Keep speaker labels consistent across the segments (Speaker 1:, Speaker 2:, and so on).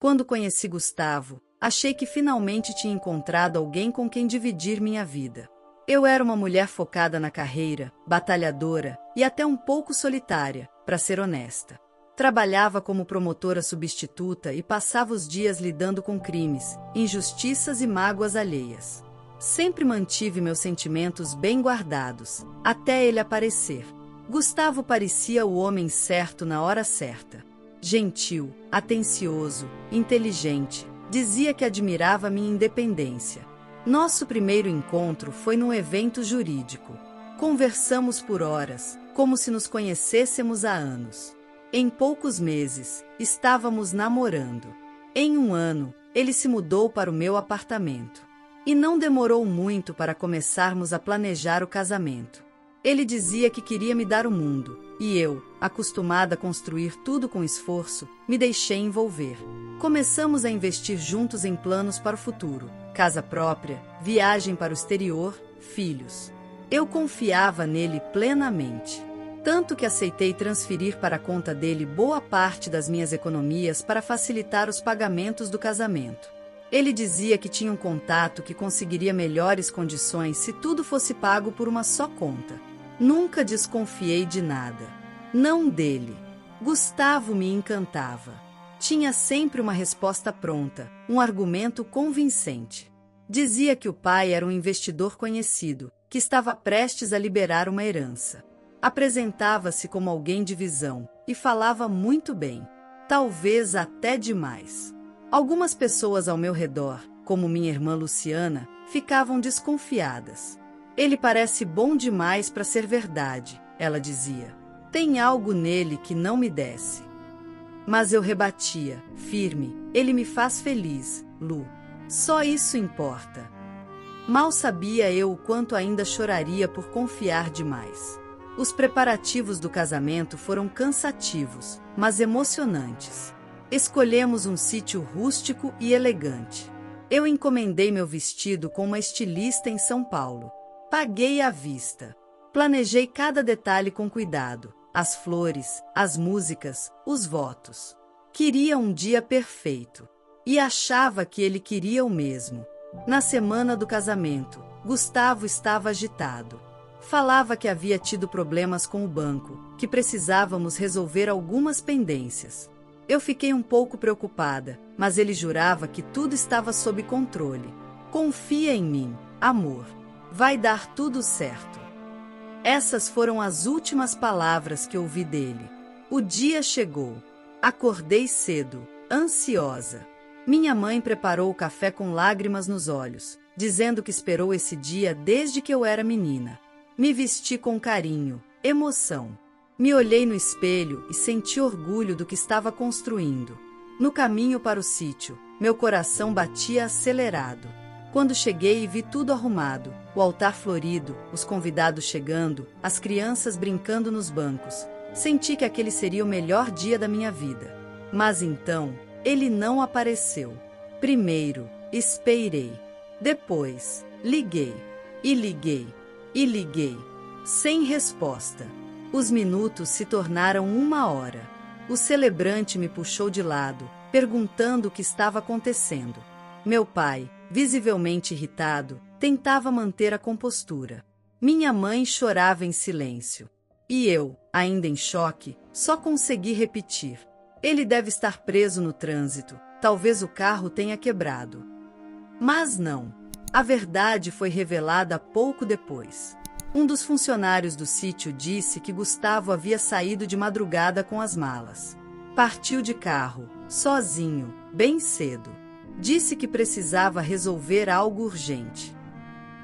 Speaker 1: Quando conheci Gustavo, achei que finalmente tinha encontrado alguém com quem dividir minha vida. Eu era uma mulher focada na carreira, batalhadora e até um pouco solitária, para ser honesta. Trabalhava como promotora substituta e passava os dias lidando com crimes, injustiças e mágoas alheias. Sempre mantive meus sentimentos bem guardados, até ele aparecer. Gustavo parecia o homem certo na hora certa. Gentil, atencioso, inteligente, dizia que admirava minha independência. Nosso primeiro encontro foi num evento jurídico. Conversamos por horas, como se nos conhecêssemos há anos. Em poucos meses, estávamos namorando. Em um ano, ele se mudou para o meu apartamento. E não demorou muito para começarmos a planejar o casamento. Ele dizia que queria me dar o mundo, e eu, acostumada a construir tudo com esforço, me deixei envolver. Começamos a investir juntos em planos para o futuro: casa própria, viagem para o exterior, filhos. Eu confiava nele plenamente. Tanto que aceitei transferir para a conta dele boa parte das minhas economias para facilitar os pagamentos do casamento. Ele dizia que tinha um contato que conseguiria melhores condições se tudo fosse pago por uma só conta. Nunca desconfiei de nada. Não dele. Gustavo me encantava. Tinha sempre uma resposta pronta, um argumento convincente. Dizia que o pai era um investidor conhecido, que estava prestes a liberar uma herança. Apresentava-se como alguém de visão, e falava muito bem. Talvez até demais. Algumas pessoas ao meu redor, como minha irmã Luciana, ficavam desconfiadas. Ele parece bom demais para ser verdade, ela dizia. Tem algo nele que não me desce. Mas eu rebatia, firme, ele me faz feliz, Lu. Só isso importa. Mal sabia eu o quanto ainda choraria por confiar demais. Os preparativos do casamento foram cansativos, mas emocionantes. Escolhemos um sítio rústico e elegante. Eu encomendei meu vestido com uma estilista em São Paulo. Paguei à vista. Planejei cada detalhe com cuidado: as flores, as músicas, os votos. Queria um dia perfeito. E achava que ele queria o mesmo. Na semana do casamento, Gustavo estava agitado. Falava que havia tido problemas com o banco, que precisávamos resolver algumas pendências. Eu fiquei um pouco preocupada, mas ele jurava que tudo estava sob controle. Confia em mim, amor. Vai dar tudo certo. Essas foram as últimas palavras que ouvi dele. O dia chegou. Acordei cedo, ansiosa. Minha mãe preparou o café com lágrimas nos olhos, dizendo que esperou esse dia desde que eu era menina. Me vesti com carinho, emoção. Me olhei no espelho e senti orgulho do que estava construindo. No caminho para o sítio, meu coração batia acelerado. Quando cheguei e vi tudo arrumado, o altar florido, os convidados chegando, as crianças brincando nos bancos, senti que aquele seria o melhor dia da minha vida. Mas então, ele não apareceu. Primeiro, esperei. Depois, liguei. E liguei. E liguei. Sem resposta. Os minutos se tornaram 1 hora. O celebrante me puxou de lado, perguntando o que estava acontecendo. Meu pai, visivelmente irritado, tentava manter a compostura. Minha mãe chorava em silêncio. E eu, ainda em choque, só consegui repetir: ele deve estar preso no trânsito, talvez o carro tenha quebrado. Mas não. A verdade foi revelada pouco depois. Um dos funcionários do sítio disse que Gustavo havia saído de madrugada com as malas. Partiu de carro, sozinho, bem cedo. Disse que precisava resolver algo urgente.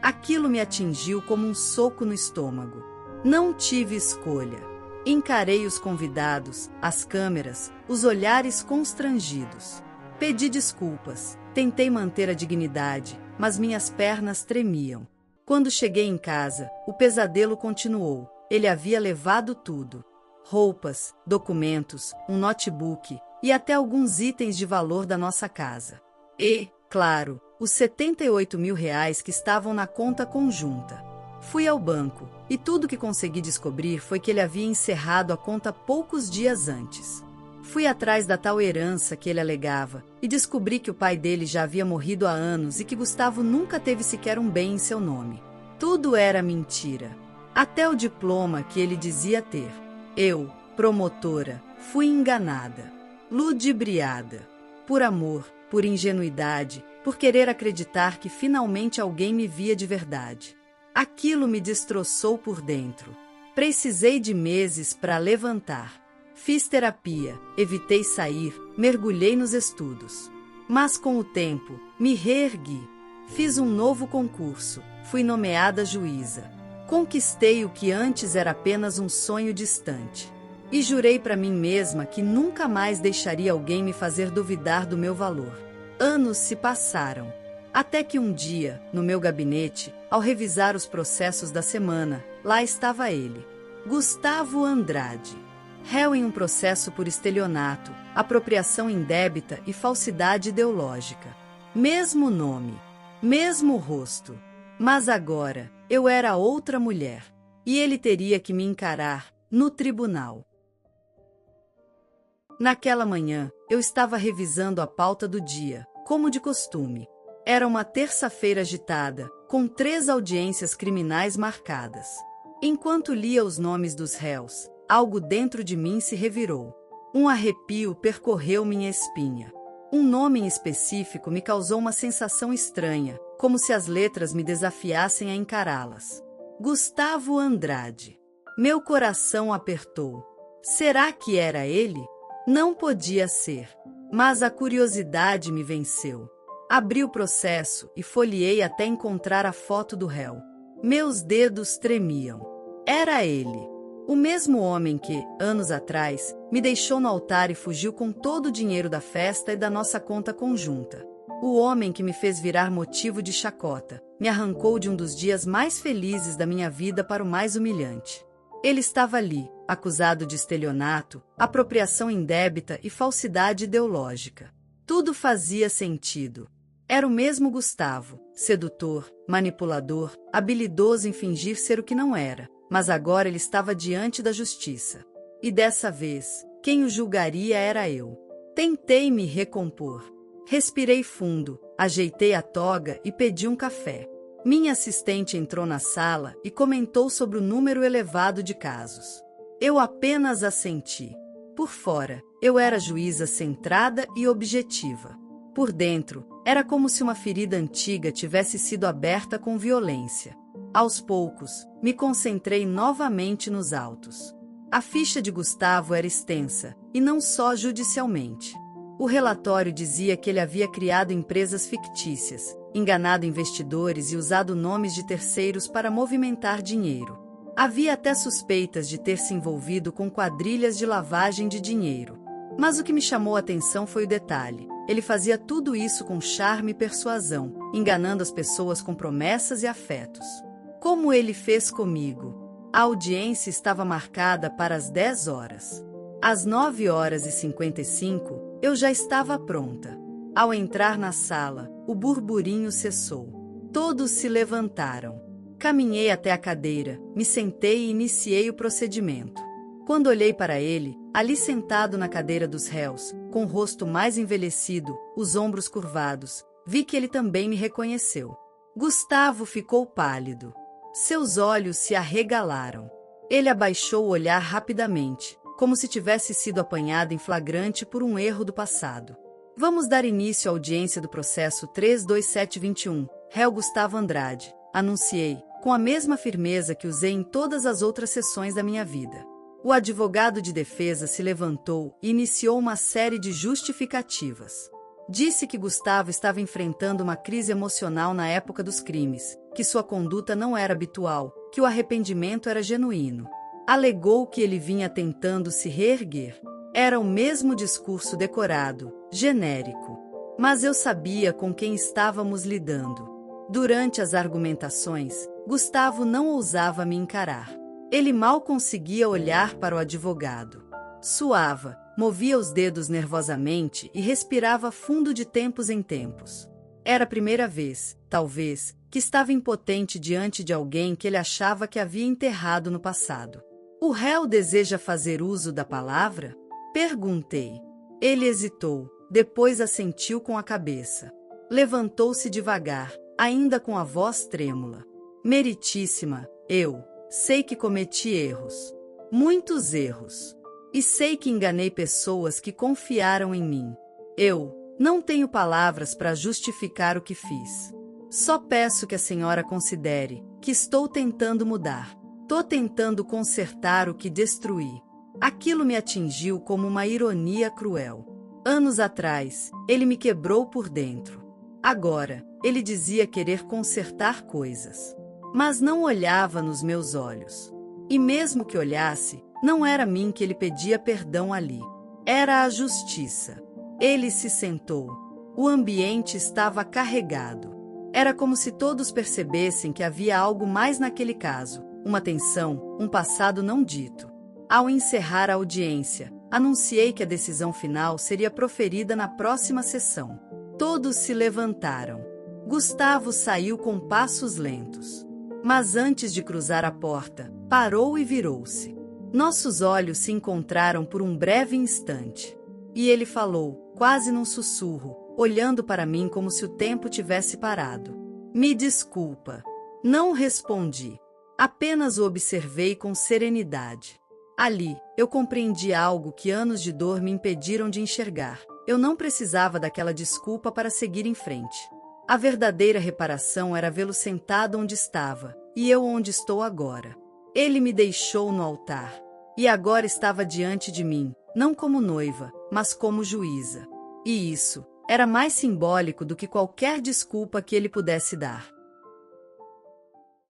Speaker 1: Aquilo me atingiu como um soco no estômago. Não tive escolha. Encarei os convidados, as câmeras, os olhares constrangidos. Pedi desculpas, tentei manter a dignidade, mas minhas pernas tremiam. Quando cheguei em casa, o pesadelo continuou. Ele havia levado tudo: roupas, documentos, um notebook e até alguns itens de valor da nossa casa. E, claro, os R$ 78 mil que estavam na conta conjunta. Fui ao banco, e tudo que consegui descobrir foi que ele havia encerrado a conta poucos dias antes. Fui atrás da tal herança que ele alegava e descobri que o pai dele já havia morrido há anos e que Gustavo nunca teve sequer um bem em seu nome. Tudo era mentira. Até o diploma que ele dizia ter. Eu, promotora, fui enganada, ludibriada. Por amor, por ingenuidade, por querer acreditar que finalmente alguém me via de verdade. Aquilo me destroçou por dentro. Precisei de meses para levantar. Fiz terapia, evitei sair, mergulhei nos estudos. Mas com o tempo, me reergui. Fiz um novo concurso, fui nomeada juíza. Conquistei o que antes era apenas um sonho distante. E jurei para mim mesma que nunca mais deixaria alguém me fazer duvidar do meu valor. Anos se passaram. Até que um dia, no meu gabinete, ao revisar os processos da semana, lá estava ele. Gustavo Andrade. Réu em um processo por estelionato, apropriação indébita e falsidade ideológica. Mesmo nome, mesmo rosto. Mas agora, eu era outra mulher. E ele teria que me encarar no tribunal. Naquela manhã, eu estava revisando a pauta do dia, como de costume. Era uma terça-feira agitada, com 3 audiências criminais marcadas. Enquanto lia os nomes dos réus, algo dentro de mim se revirou. Um arrepio percorreu minha espinha. Um nome em específico me causou uma sensação estranha, como se as letras me desafiassem a encará-las. Gustavo Andrade. Meu coração apertou. Será que era ele? Não podia ser. Mas a curiosidade me venceu. Abri o processo e folheei até encontrar a foto do réu. Meus dedos tremiam. Era ele. O mesmo homem que, anos atrás, me deixou no altar e fugiu com todo o dinheiro da festa e da nossa conta conjunta. O homem que me fez virar motivo de chacota, me arrancou de um dos dias mais felizes da minha vida para o mais humilhante. Ele estava ali, acusado de estelionato, apropriação indébita e falsidade ideológica. Tudo fazia sentido. Era o mesmo Gustavo, sedutor, manipulador, habilidoso em fingir ser o que não era, mas agora ele estava diante da justiça. E dessa vez, quem o julgaria era eu. Tentei me recompor. Respirei fundo, ajeitei a toga e pedi um café. Minha assistente entrou na sala e comentou sobre o número elevado de casos. Eu apenas assenti. Por fora, eu era juíza centrada e objetiva. Por dentro, era como se uma ferida antiga tivesse sido aberta com violência. Aos poucos, me concentrei novamente nos autos. A ficha de Gustavo era extensa, e não só judicialmente. O relatório dizia que ele havia criado empresas fictícias, enganado investidores e usado nomes de terceiros para movimentar dinheiro. Havia até suspeitas de ter se envolvido com quadrilhas de lavagem de dinheiro. Mas o que me chamou a atenção foi o detalhe. Ele fazia tudo isso com charme e persuasão, enganando as pessoas com promessas e afetos. Como ele fez comigo. A audiência estava marcada para as 10 horas. Às 9h55, eu já estava pronta. Ao entrar na sala, o burburinho cessou. Todos se levantaram. Caminhei até a cadeira, me sentei e iniciei o procedimento. Quando olhei para ele, ali sentado na cadeira dos réus, com o rosto mais envelhecido, os ombros curvados, vi que ele também me reconheceu. Gustavo ficou pálido. Seus olhos se arregalaram. Ele abaixou o olhar rapidamente, como se tivesse sido apanhado em flagrante por um erro do passado. Vamos dar início à audiência do processo 32721, réu Gustavo Andrade, anunciei, com a mesma firmeza que usei em todas as outras sessões da minha vida. O advogado de defesa se levantou e iniciou uma série de justificativas. Disse que Gustavo estava enfrentando uma crise emocional na época dos crimes, que sua conduta não era habitual, que o arrependimento era genuíno. Alegou que ele vinha tentando se reerguer. Era o mesmo discurso decorado, genérico. Mas eu sabia com quem estávamos lidando. Durante as argumentações, Gustavo não ousava me encarar. Ele mal conseguia olhar para o advogado. Suava, movia os dedos nervosamente e respirava fundo de tempos em tempos. Era a primeira vez, talvez, que estava impotente diante de alguém que ele achava que havia enterrado no passado. O réu deseja fazer uso da palavra? Perguntei. Ele hesitou, depois assentiu com a cabeça. Levantou-se devagar, ainda com a voz trêmula. Meritíssima, eu sei que cometi erros. Muitos erros. E sei que enganei pessoas que confiaram em mim. Eu não tenho palavras para justificar o que fiz. Só peço que a senhora considere que estou tentando mudar. Tô tentando consertar o que destruí. Aquilo me atingiu como uma ironia cruel. Anos atrás, ele me quebrou por dentro. Agora, ele dizia querer consertar coisas. Mas não olhava nos meus olhos. E mesmo que olhasse, não era a mim que ele pedia perdão ali. Era a justiça. Ele se sentou. O ambiente estava carregado. Era como se todos percebessem que havia algo mais naquele caso, uma tensão, um passado não dito. Ao encerrar a audiência, anunciei que a decisão final seria proferida na próxima sessão. Todos se levantaram. Gustavo saiu com passos lentos. Mas antes de cruzar a porta, parou e virou-se. Nossos olhos se encontraram por um breve instante. E ele falou, quase num sussurro, olhando para mim como se o tempo tivesse parado. Me desculpa. Não respondi. Apenas o observei com serenidade. Ali, eu compreendi algo que anos de dor me impediram de enxergar. Eu não precisava daquela desculpa para seguir em frente. A verdadeira reparação era vê-lo sentado onde estava, e eu onde estou agora. Ele me deixou no altar, e agora estava diante de mim, não como noiva, mas como juíza. E isso era mais simbólico do que qualquer desculpa que ele pudesse dar.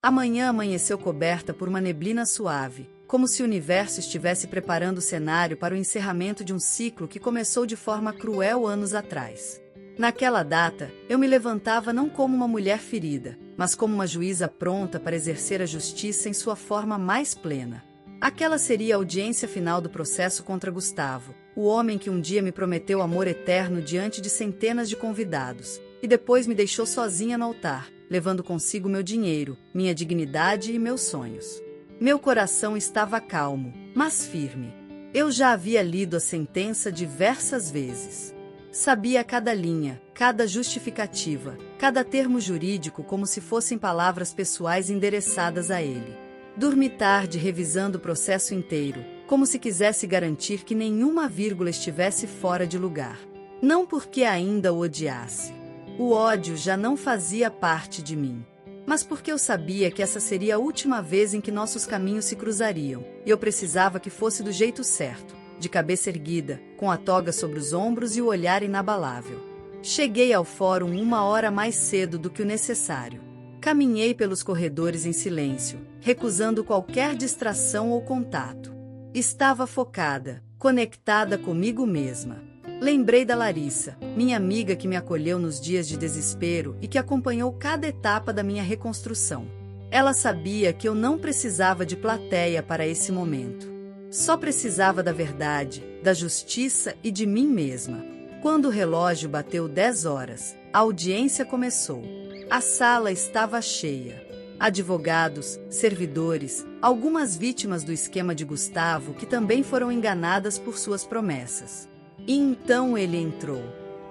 Speaker 1: A manhã amanheceu coberta por uma neblina suave, como se o universo estivesse preparando o cenário para o encerramento de um ciclo que começou de forma cruel anos atrás. Naquela data, eu me levantava não como uma mulher ferida, mas como uma juíza pronta para exercer a justiça em sua forma mais plena. Aquela seria a audiência final do processo contra Gustavo, o homem que um dia me prometeu amor eterno diante de centenas de convidados, e depois me deixou sozinha no altar, levando consigo meu dinheiro, minha dignidade e meus sonhos. Meu coração estava calmo, mas firme. Eu já havia lido a sentença diversas vezes. Sabia cada linha, cada justificativa, cada termo jurídico como se fossem palavras pessoais endereçadas a ele. Dormi tarde revisando o processo inteiro, como se quisesse garantir que nenhuma vírgula estivesse fora de lugar. Não porque ainda o odiasse. O ódio já não fazia parte de mim. Mas porque eu sabia que essa seria a última vez em que nossos caminhos se cruzariam, e eu precisava que fosse do jeito certo, de cabeça erguida, com a toga sobre os ombros e o olhar inabalável. Cheguei ao fórum 1 hora mais cedo do que o necessário. Caminhei pelos corredores em silêncio, recusando qualquer distração ou contato. Estava focada, conectada comigo mesma. Lembrei da Larissa, minha amiga que me acolheu nos dias de desespero e que acompanhou cada etapa da minha reconstrução. Ela sabia que eu não precisava de plateia para esse momento. Só precisava da verdade, da justiça e de mim mesma. Quando o relógio bateu 10 horas, a audiência começou. A sala estava cheia. Advogados, servidores, algumas vítimas do esquema de Gustavo que também foram enganadas por suas promessas. E então ele entrou.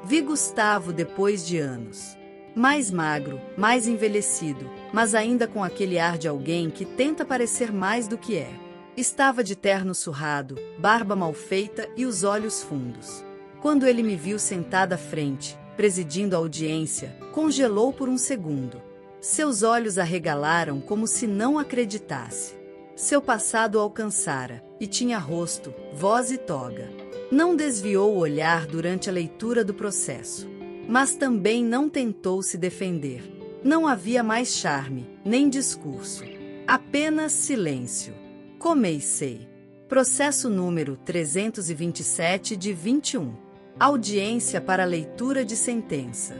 Speaker 1: Vi Gustavo depois de anos. Mais magro, mais envelhecido, mas ainda com aquele ar de alguém que tenta parecer mais do que é. Estava de terno surrado, barba mal feita e os olhos fundos. Quando ele me viu sentada à frente, presidindo a audiência, congelou por um segundo. Seus olhos arregalaram como se não acreditasse. Seu passado o alcançara, e tinha rosto, voz e toga. Não desviou o olhar durante a leitura do processo. Mas também não tentou se defender. Não havia mais charme, nem discurso. Apenas silêncio. Comecei. Processo número 327 de 21. Audiência para leitura de sentença.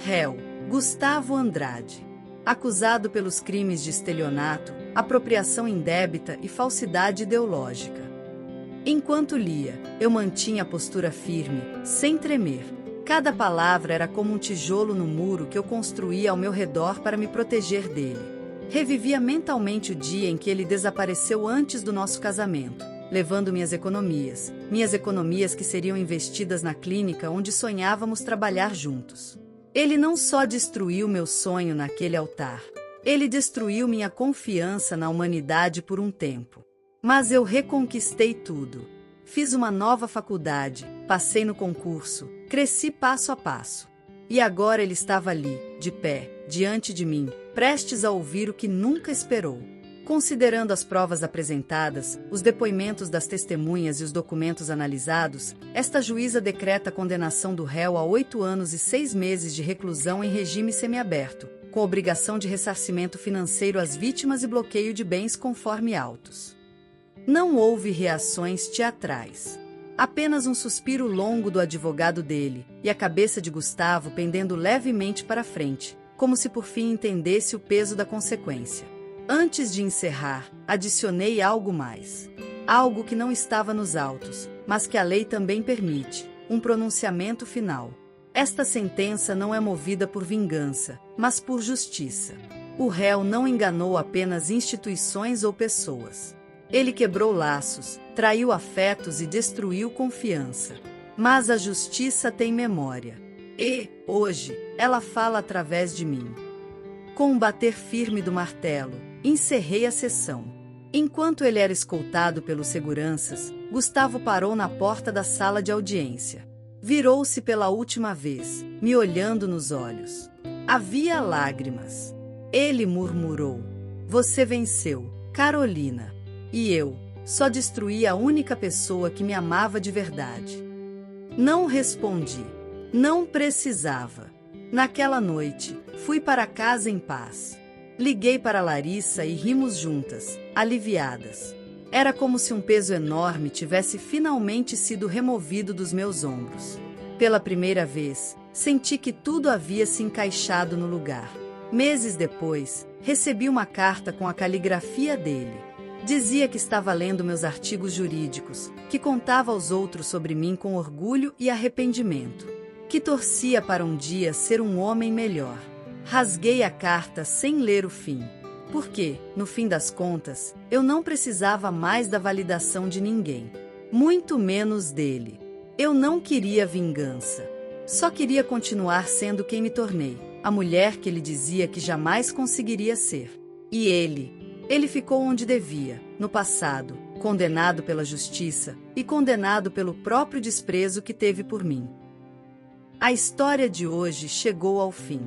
Speaker 1: Réu: Gustavo Andrade. Acusado pelos crimes de estelionato, apropriação indébita e falsidade ideológica. Enquanto lia, eu mantinha a postura firme, sem tremer. Cada palavra era como um tijolo no muro que eu construía ao meu redor para me proteger dele. Revivia mentalmente o dia em que ele desapareceu antes do nosso casamento, levando minhas economias que seriam investidas na clínica onde sonhávamos trabalhar juntos. Ele não só destruiu meu sonho naquele altar, ele destruiu minha confiança na humanidade por um tempo. Mas eu reconquistei tudo. Fiz uma nova faculdade, passei no concurso, cresci passo a passo. E agora ele estava ali, de pé, diante de mim, prestes a ouvir o que nunca esperou. Considerando as provas apresentadas, os depoimentos das testemunhas e os documentos analisados, esta juíza decreta a condenação do réu a 8 anos e 6 meses de reclusão em regime semiaberto, com obrigação de ressarcimento financeiro às vítimas e bloqueio de bens conforme autos. Não houve reações teatrais. Apenas um suspiro longo do advogado dele, e a cabeça de Gustavo pendendo levemente para frente, como se por fim entendesse o peso da consequência. Antes de encerrar, adicionei algo mais. Algo que não estava nos autos, mas que a lei também permite, um pronunciamento final. Esta sentença não é movida por vingança, mas por justiça. O réu não enganou apenas instituições ou pessoas. Ele quebrou laços, traiu afetos e destruiu confiança. Mas a justiça tem memória. E, hoje, ela fala através de mim. Com um bater firme do martelo, encerrei a sessão. Enquanto ele era escoltado pelos seguranças, Gustavo parou na porta da sala de audiência. Virou-se pela última vez, me olhando nos olhos. Havia lágrimas. Ele murmurou: "Você venceu, Carolina." E eu, só destruí a única pessoa que me amava de verdade. Não respondi. Não precisava. Naquela noite, fui para casa em paz. Liguei para Larissa e rimos juntas, aliviadas. Era como se um peso enorme tivesse finalmente sido removido dos meus ombros. Pela primeira vez, senti que tudo havia se encaixado no lugar. Meses depois, recebi uma carta com a caligrafia dele. Dizia que estava lendo meus artigos jurídicos, que contava aos outros sobre mim com orgulho e arrependimento, que torcia para um dia ser um homem melhor. Rasguei a carta sem ler o fim, porque, no fim das contas, eu não precisava mais da validação de ninguém, muito menos dele. Eu não queria vingança. Só queria continuar sendo quem me tornei, a mulher que ele dizia que jamais conseguiria ser. E ele ficou onde devia, no passado, condenado pela justiça e condenado pelo próprio desprezo que teve por mim. A história de hoje chegou ao fim.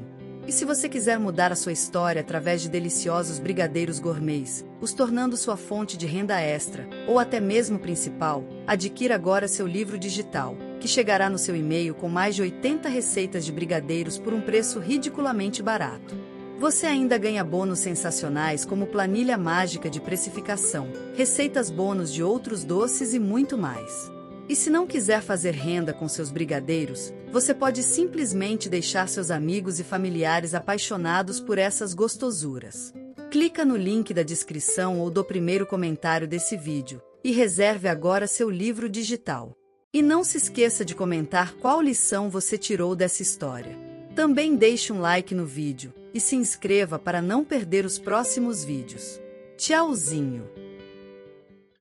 Speaker 1: E se você quiser mudar a sua história através de deliciosos brigadeiros gourmets, os tornando sua fonte de renda extra, ou até mesmo principal, adquira agora seu livro digital, que chegará no seu e-mail com mais de 80 receitas de brigadeiros por um preço ridiculamente barato. Você ainda ganha bônus sensacionais como planilha mágica de precificação, receitas bônus de outros doces e muito mais. E se não quiser fazer renda com seus brigadeiros, você pode simplesmente deixar seus amigos e familiares apaixonados por essas gostosuras. Clica no link da descrição ou do primeiro comentário desse vídeo e reserve agora seu livro digital. E não se esqueça de comentar qual lição você tirou dessa história. Também deixe um like no vídeo e se inscreva para não perder os próximos vídeos. Tchauzinho!